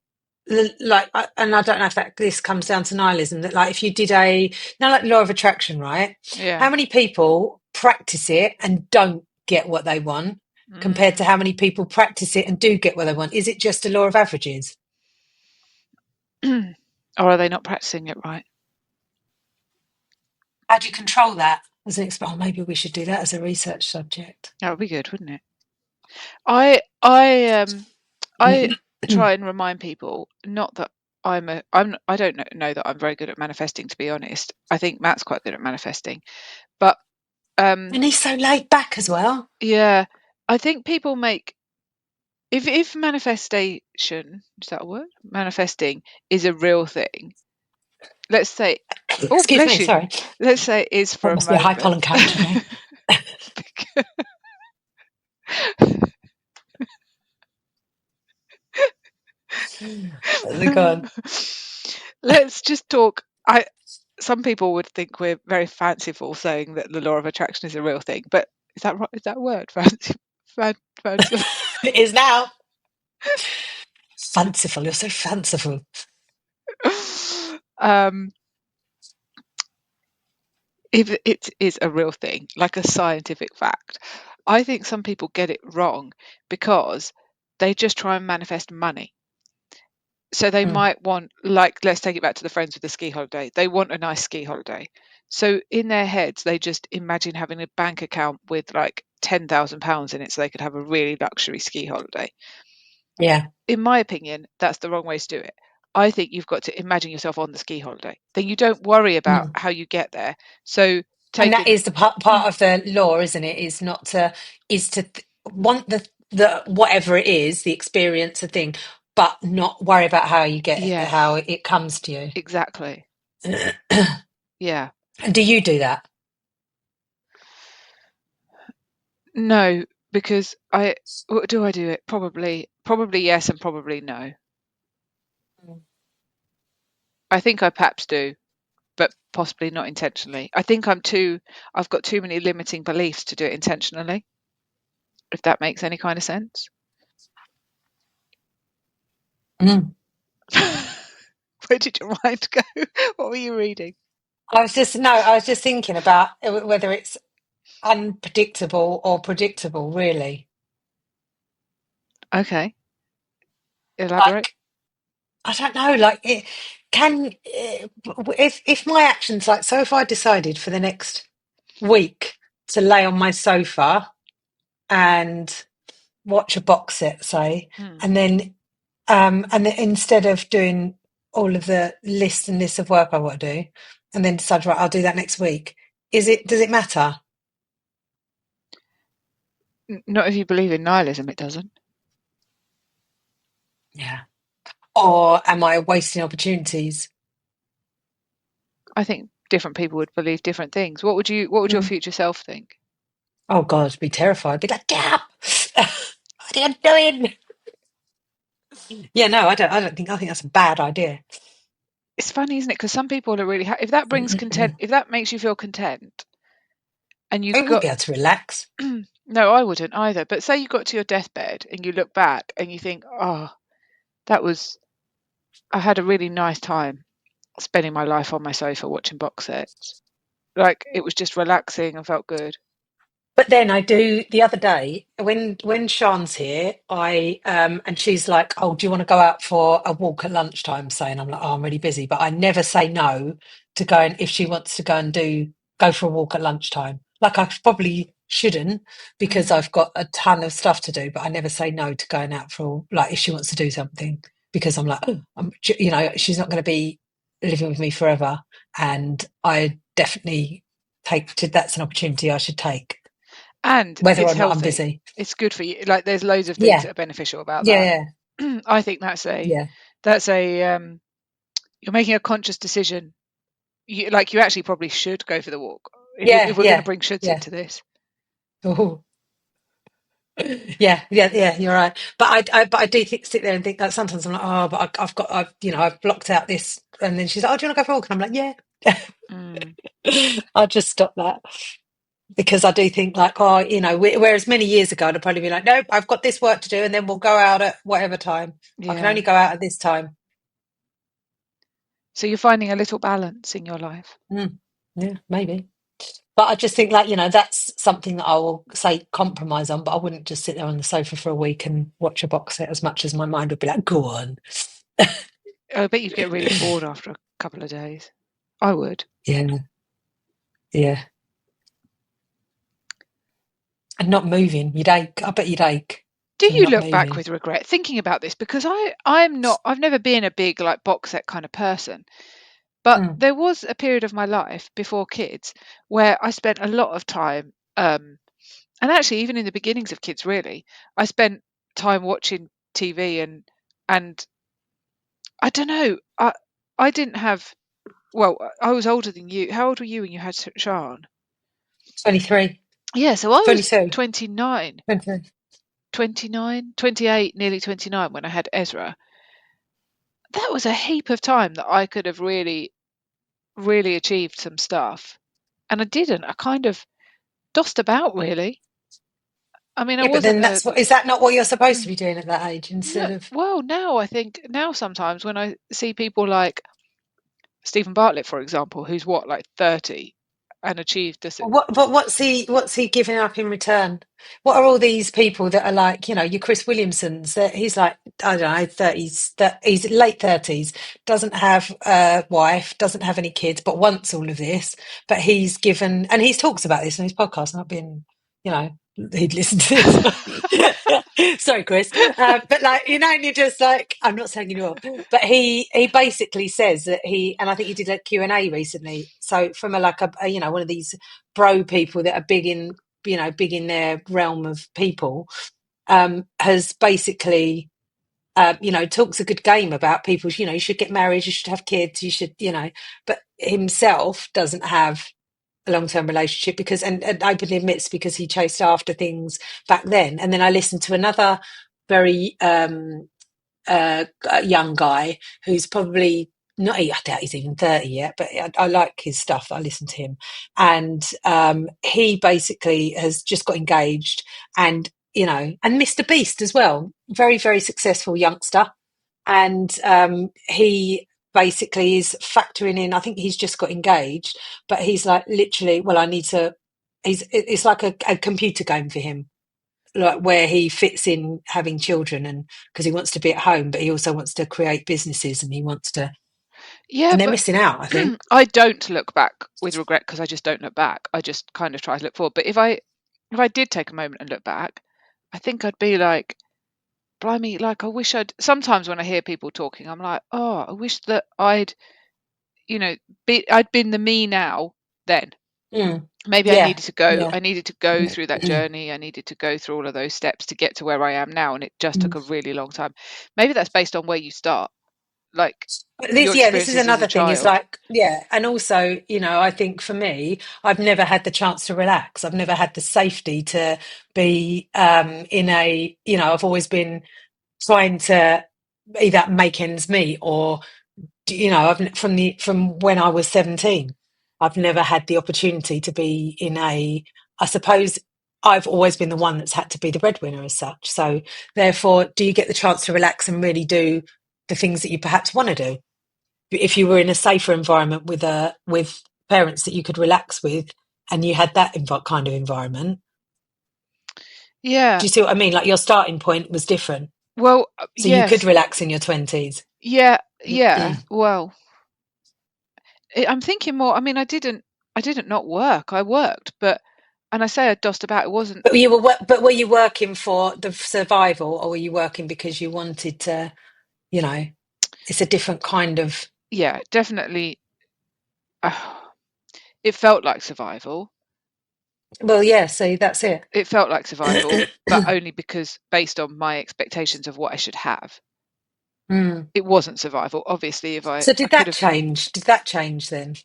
and I don't know if this comes down to nihilism, that like if you did like law of attraction, right? Yeah. How many people practice it and don't get what they want compared to how many people practice it and do get what they want? Is it just a law of averages? Or are they not practicing it right? How do you control that as an expert? Oh, maybe we should do that as a research subject. That would be good, wouldn't it? I try and remind people, not that I don't know that I'm very good at manifesting, to be honest. I think Matt's quite good at manifesting, but And he's so laid back as well. yeah, I think people make if manifestation, is that a word? Manifesting is a real thing. Let's say, oh, Excuse bless me, you. sorry. Let's say it is for That a must be a high moment. pollen count today. Go on. Let's just talk. Some people would think we're very fanciful saying that the law of attraction is a real thing, but is that right? Is that a word? Fanciful. It is now. Fanciful. You're so fanciful. If it is a real thing, like a scientific fact, I think some people get it wrong because they just try and manifest money. So they might want, like, let's take it back to the friends with the ski holiday. They want a nice ski holiday. So in their heads, they just imagine having a bank account with like £10,000 in it so they could have a really luxury ski holiday. Yeah. In my opinion, that's the wrong way to do it. I think you've got to imagine yourself on the ski holiday. Then you don't worry about how you get there. So And that is the part of the law, isn't it? Is to want the whatever it is, the experience, a thing, but not worry about how you get it, Yes, how it comes to you. exactly. Yeah. And do you do that? No, because do I do it? Probably yes, and probably no. I think I perhaps do, but possibly not intentionally. I think I've got too many limiting beliefs to do it intentionally, if that makes any kind of sense. Where did your mind go? What were you reading? I was just thinking about whether it's unpredictable or predictable, really. Okay. Elaborate. I don't know, if my actions, like, so if I decided for the next week to lay on my sofa and watch a box set, say, and then instead of doing all of the lists and lists of work I want to do, and then decide, right, I'll do that next week. Does it matter? Not if you believe in nihilism, it doesn't. Yeah. Or am I wasting opportunities? I think different people would believe different things. What would your future self think? Oh God, I'd be terrified. I'd be like, get up! What are you doing? Yeah, no, I think that's a bad idea. It's funny, isn't it? Because some people are really if that brings content, if that makes you feel content, and I you've wouldn't got be able to relax. no, I wouldn't either. But say you got to your deathbed and you look back and you think, oh, I had a really nice time spending my life on my sofa watching box sets. Like it was just relaxing and felt good. But then I do the other day when Sean's here, I and she's like, "Oh, do you want to go out for a walk at lunchtime?" Saying I'm like, "Oh, I'm really busy," but I never say no to go and if she wants to go for a walk at lunchtime. Like I probably shouldn't because I've got a ton of stuff to do, but I never say no to going out for like if she wants to do something because I'm like, oh, she's not going to be living with me forever, and I definitely that's an opportunity I should take. And Whether it's or not I'm healthy. busy. It's good for you. Like there's loads of things Yeah, that are beneficial about that. yeah, I think yeah, that's a you're making a conscious decision. You actually probably should go for the walk yeah, if we're going to yeah, bring shoulds yeah. into this. Ooh. Yeah, yeah, yeah. You're right. But I do sit there and think that sometimes I'm like, oh, but I've blocked out this, and then she's like, oh, do you want to go for a walk? And I'm like, yeah. Mm, I'll just stop that because I do think like, oh, whereas many years ago I'd probably be like, nope, I've got this work to do, and then we'll go out at whatever time. I can yeah. only go out at this time. So you're finding a little balance in your life. Yeah, maybe. But I just think, like, that's something that I will say compromise on, but I wouldn't just sit there on the sofa for a week and watch a box set as much as my mind would be like, go on. I bet you'd get really bored after a couple of days. I would. Yeah, yeah. And not moving, you'd ache. I bet you'd ache Do from you not look back moving. with regret thinking about this? Because I've never been a big like box set kind of person. But Mm. there was a period of my life before kids where I spent a lot of time, and actually even in the beginnings of kids, really, I spent time watching TV and I don't know, I didn't have. Well, I was older than you. How old were you when you had Sean? 23, Yeah, so I was 22, 29, 23. 29, 28, nearly 29 when I had Ezra. That was a heap of time that I could have really, really achieved some stuff. And I didn't. I kind of dossed about, really. I mean, I Yeah, but wasn't then a. is that not what you're supposed to be doing at that age No, instead of. well, now I think, now sometimes when I see people like Stephen Bartlett, for example, who's what, like 30 and achieved this. But what's he giving up in return? What are all these people that are like, your Chris Williamsons? That he's like, I don't know, 30s. That he's late 30s, doesn't have a wife, doesn't have any kids, but wants all of this. But he's given, and he talks about this in his podcast. Not being, he'd listen to this. Sorry, Chris, but like, and you're just like, I'm not saying you are, but he basically says that and I think he did a Q&A recently. So from one of these bro people that are big in their realm of people, has basically, talks a good game about people. You should get married, you should have kids, you should, but himself doesn't have a long-term relationship and openly admits because he chased after things back then. And then I listened to another very young guy who's probably not, I doubt he's even 30 yet, but I like his stuff. I listen to him. And he basically has just got engaged and, and Mr. Beast as well. Very, very successful youngster. And he basically is factoring in, I think he's just got engaged, but he's like literally, well, it's like a computer game for him, like where he fits in having children, and because he wants to be at home, but he also wants to create businesses and he wants to, Yeah, and they're but missing out, I think. I don't look back with regret because I just don't look back. I just kind of try to look forward. But if I did take a moment and look back, I think I'd be like, blimey, like I wish sometimes when I hear people talking, I'm like, oh, I wish that I'd been the me now then. Maybe I Yeah, needed to go. yeah. I needed to go through that journey. I needed to go through all of those steps to get to where I am now, and it just took a really long time. Maybe that's based on where you start, like But your this is experiences as a another thing is child. like, yeah. And also, I think for me, I've never had the chance to relax. I've never had the safety to be in I've always been trying to either make ends meet or I've from when I was 17, I've never had the opportunity to be I suppose I've always been the one that's had to be the breadwinner as such. So therefore, do you get the chance to relax and really do the things that you perhaps want to do? If you were in a safer environment with parents that you could relax with, and you had that kind of environment, Yeah. do you see what I mean? Like your starting point was different, Well, so you could yes. relax in your 20s. Yeah. Yeah. Well, I'm thinking more. I mean, I didn't not work. I worked, and I say I dossed about. It wasn't. But were you working for the survival, or were you working because you wanted to? It's a different kind of. Yeah, definitely. It felt like survival. Well, yeah. So that's it. It felt like survival, but only because based on my expectations of what I should have. It wasn't survival. Obviously, if I So did could that have. change? Did that change then?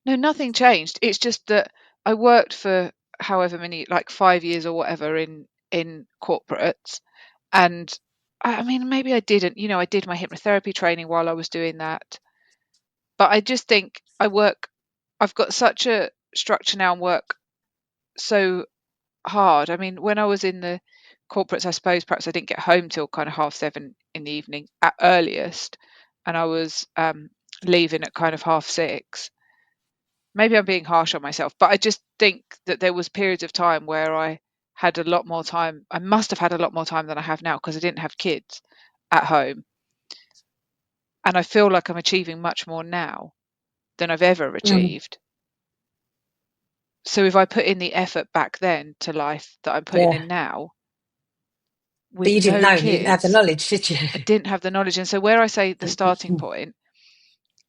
No, nothing changed. It's just that I worked for however many, like 5 years or whatever in corporates, and I mean, maybe I didn't. I did my hypnotherapy training while I was doing that, but I just think I've got such a structure now and work so hard. I mean, when I was in the corporates, I suppose perhaps I didn't get home till kind of 7:30 in the evening at earliest, and I was leaving at kind of 6:30. Maybe I'm being harsh on myself, but I just think that there was periods of time where I had a lot more time. I must have had a lot more time than I have now because I didn't have kids at home, and I feel like I'm achieving much more now than I've ever Mm, achieved. So if I put in the effort back then to life that I'm putting yeah. in now But with you didn't no know. You didn't have the kids, knowledge, did you? I didn't have the knowledge. And so where I say the starting point,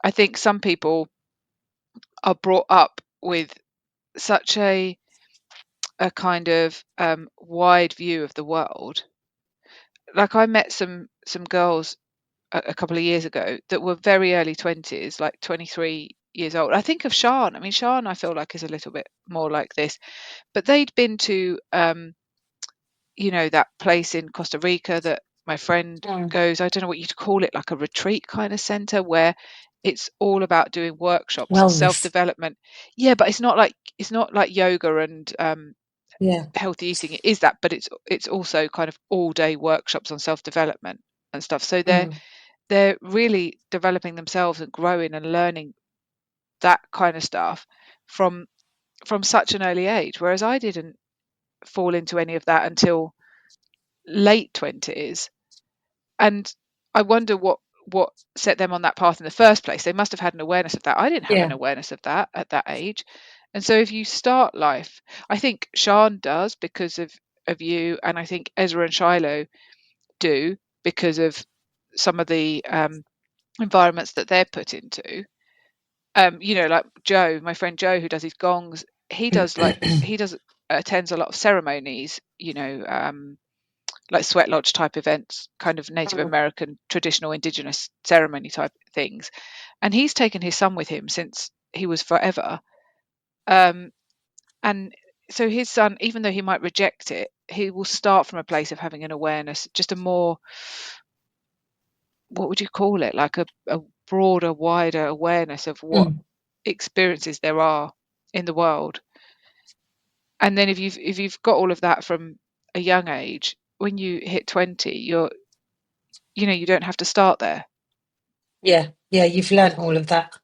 I think some people are brought up with such a kind of wide view of the world. Like I met some girls a couple of years ago that were very early 20s, like 23 years old. I think of Sian. I mean, Sian, I feel like is a little bit more like this, but they'd been to that place in Costa Rica that my friend Mm. goes. I don't know what you'd call it, like a retreat kind of center where it's all about doing workshops and Wellness. self-development. Yeah, but it's not like yoga and Yeah. healthy eating. It is that, but it's also kind of all day workshops on self-development and stuff. So Mm. they're really developing themselves and growing and learning that kind of stuff from such an early age, whereas I didn't fall into any of that until late 20s. And I wonder what set them on that path in the first place. They must have had an awareness of that. I didn't have an Yeah. awareness of that at that age. And so if you start life, I think Sian does because of you, and I think Ezra and Shiloh do because of some of the environments that they're put into. Like Joe, my friend Joe, who does his gongs, he attends a lot of ceremonies, like sweat lodge type events, kind of Native Mm. American traditional indigenous ceremony type things. And he's taken his son with him since he was forever. Um, and so his son, even though he might reject it, he will start from a place of having an awareness, just a more, what would you call it, like a broader, wider awareness of what Mm. experiences there are in the world. And then if you've got all of that from a young age, when you hit 20, you don't have to start there. Yeah. Yeah. You've learnt all of that.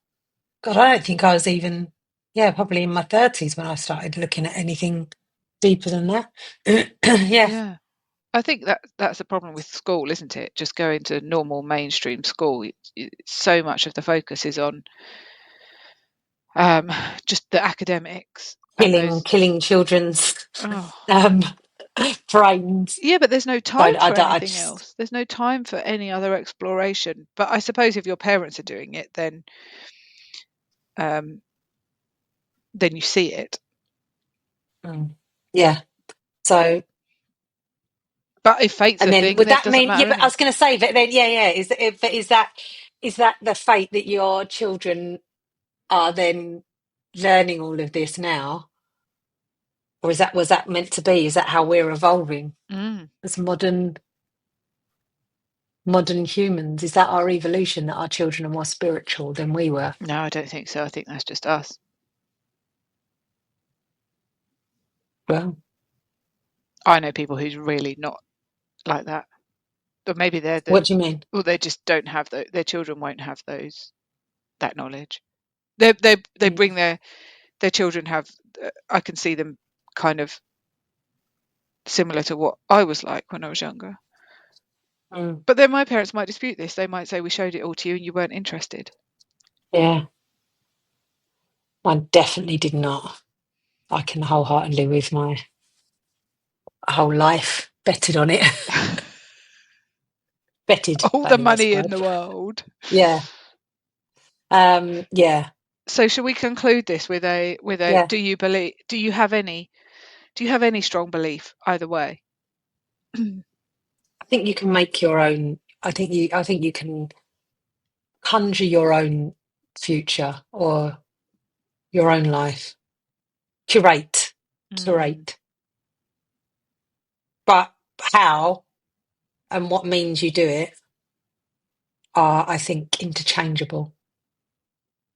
God, I don't think I was even, yeah, probably in my 30s when I started looking at anything deeper than that. Yeah. Yeah. I think that's the problem with school, isn't it? Just going to normal mainstream school. So much of the focus is on um, just the academics and Killing, those. killing children's Oh, um, brains. Yeah, but there's no time I for don't. I anything just. else. There's no time for any other exploration. But I suppose if your parents are doing it, then you see it. Yeah. So. But if fate's And a then thing, would then it that doesn't mean? Yeah, matter but I anyway. was going to say, but then yeah. Is that the fate that your children are then learning all of this now, or was that meant to be? Is that how we're evolving as modern humans? Is that our evolution, that our children are more spiritual than we were? No, I don't think so. I think that's just us. Well, I know people who's really not like that. But maybe what do you mean? they just don't have their children won't have that knowledge. They bring their children have. I can see them kind of similar to what I was like when I was younger. Mm. But then my parents might dispute this. They might say we showed it all to you and you weren't interested. Yeah, I definitely did not. I can wholeheartedly, with my whole life, betted on it. Betted All the value, I money in suppose. the world. Yeah. Yeah. So shall we conclude this with a Yeah. do you have any strong belief either way? I think you can make your own. I think you can conjure your own future or your own life. Curate. But how and what means you do it are, I think, interchangeable.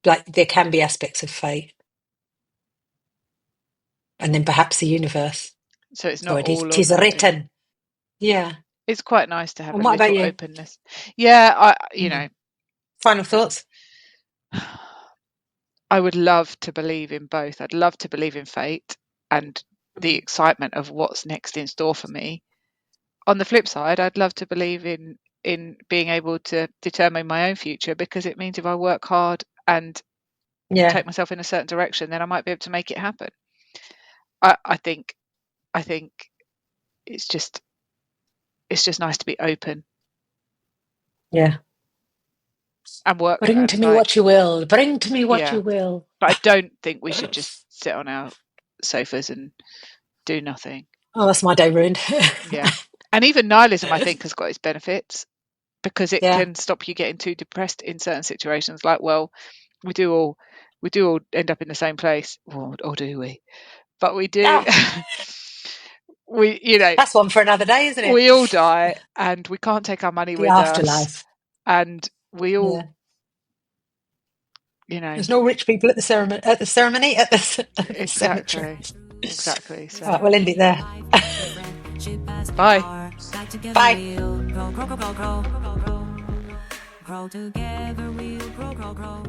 Like there can be aspects of fate, and then perhaps the universe. So it's So not it is. all or 'Tis nothing. written. Yeah. It's quite nice to have And a what about little you? openness. Yeah, Final thoughts? I would love to believe in both. I'd love to believe in fate and the excitement of what's next in store for me. On the flip side, I'd love to believe in being able to determine my own future, because it means if I work hard and Yeah. take myself in a certain direction, then I might be able to make it happen. I think it's just nice to be open Yeah. and work. Bring to me what you will. Bring to me what you will. But I don't think we should just sit on our sofas and do nothing. Oh, that's my day ruined. Yeah. And even nihilism, I think, has got its benefits, because it Yeah. can stop you getting too depressed in certain situations. Like, well, we do all end up in the same place, or do we? But we do. Oh, that's one for another day, isn't it? We all die, and we can't take our money The with us, afterlife. and we all, Yeah. There's no rich people at the ceremony. At the cemetery. exactly. All right, we'll end it there. Bye. Bye. Grow together, we'll grow.